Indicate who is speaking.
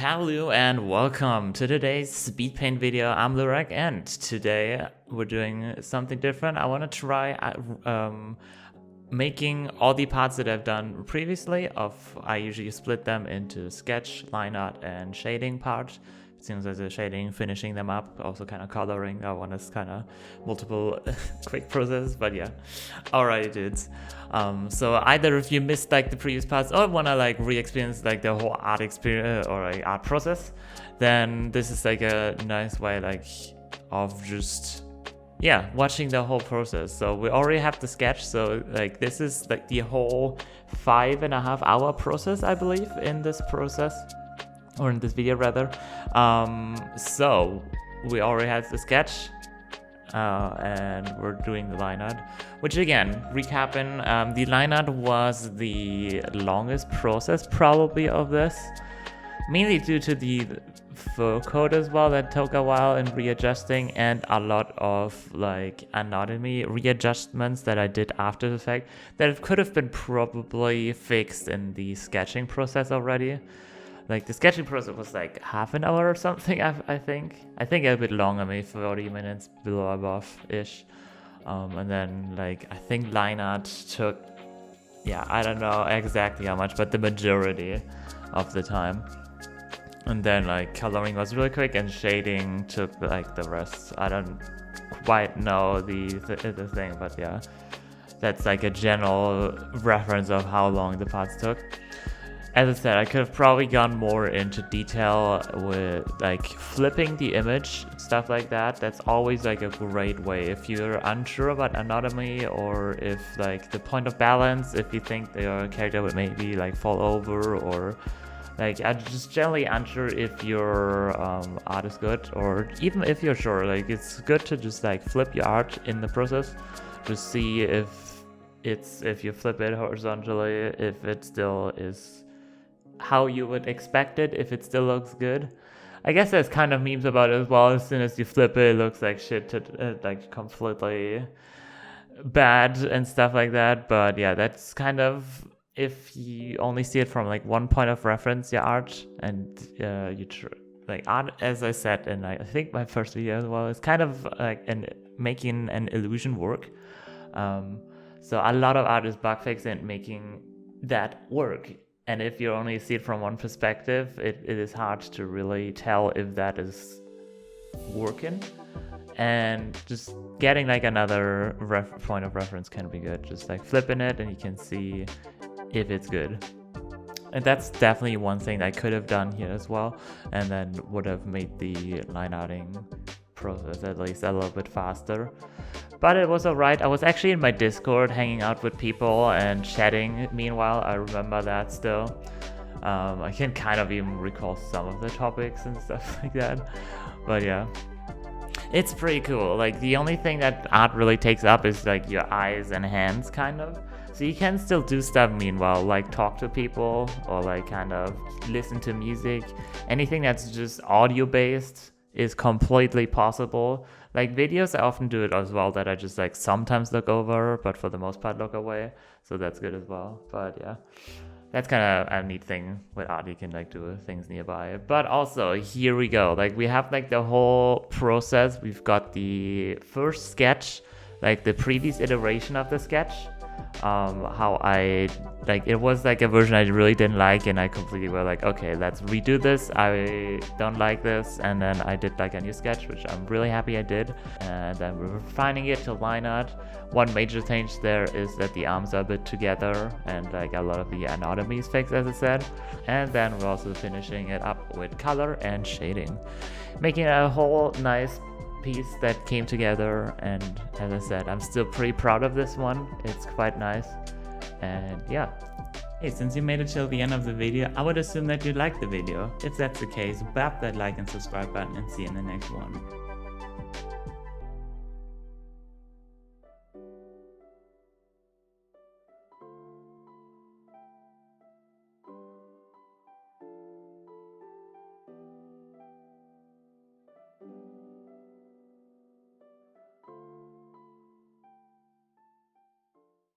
Speaker 1: Hello and welcome to today's speed paint video. I'm LUHRAK and today we're doing something different. I want to try making all the parts that I've done previously. I usually split them into sketch, line art and shading part. It seems as a shading, finishing them up, also kind of coloring. That one is kind of multiple quick process, but yeah. Alright dudes. So either if you missed like the previous parts or want to like re-experience like the whole art experience or like art process, then this is like a nice way like of just watching the whole process. So we already have the sketch, so like this is like the whole 5.5 hour process, I believe, in this process. Or in this video rather. So we already had the sketch and we're doing the line art, which again, recapping, the line art was the longest process probably of this, mainly due to the fur coat as well that took a while in readjusting, and a lot of like anatomy readjustments that I did after the fact that could have been probably fixed in the sketching process already. Like the sketching process was like half an hour or something, I think a bit longer, maybe 40 minutes below above-ish. And then like I think line art took, I don't know exactly how much, but the majority of the time. And then like coloring was really quick and shading took like the rest. I don't quite know the thing, but yeah. That's like a general reference of how long the parts took. As I said, I could have probably gone more into detail with like flipping the image, stuff like that. That's always like a great way if you're unsure about anatomy, or if like the point of balance, if you think your character would maybe like fall over, or like I'm just generally unsure if your art is good, or even if you're sure, like it's good to just like flip your art in the process to see if you flip it horizontally, if it still is how you would expect it, if it still looks good. I guess there's kind of memes about it as well. As soon as you flip it, it looks like shit, like completely bad and stuff like that. But yeah, that's kind of, if you only see it from like one point of reference, your art, and like art, as I said in I think my first video as well, is kind of like making an illusion work. So a lot of art is bug fixing and making that work. And if you only see it from one perspective, it is hard to really tell if that is working. And just getting like another point of reference can be good. Just like flipping it and you can see if it's good. And that's definitely one thing that I could have done here as well, and then would have made the line arting process at least a little bit faster. But it was alright. I was actually in my Discord hanging out with people and chatting meanwhile. I remember that still. I can kind of even recall some of the topics and stuff like that. But yeah, it's pretty cool. Like the only thing that art really takes up is like your eyes and hands kind of. So you can still do stuff meanwhile, like talk to people or like kind of listen to music. Anything that's just audio based is completely possible. Like videos, I often do it as well, that I just like sometimes look over, but for the most part look away. So that's good as well. But yeah, that's kind of a neat thing with art. You can like do things nearby. But also here we go. Like we have like the whole process. We've got the first sketch, like the previous iteration of the sketch. How I like it was like a version I really didn't like, and I completely were like, okay, let's redo this. I don't like this, and then I did like a new sketch, which I'm really happy I did. And then we're refining it to line art. One major change there is that the arms are a bit together, and like a lot of the anatomy is fixed, as I said. And then we're also finishing it up with color and shading, making a whole nice piece that came together. And as I said, I'm still pretty proud of this one. It's quite nice. And yeah. Hey, since you made it till the end of the video, I would assume that you liked the video. If that's the case, bap that like and subscribe button and see you in the next one.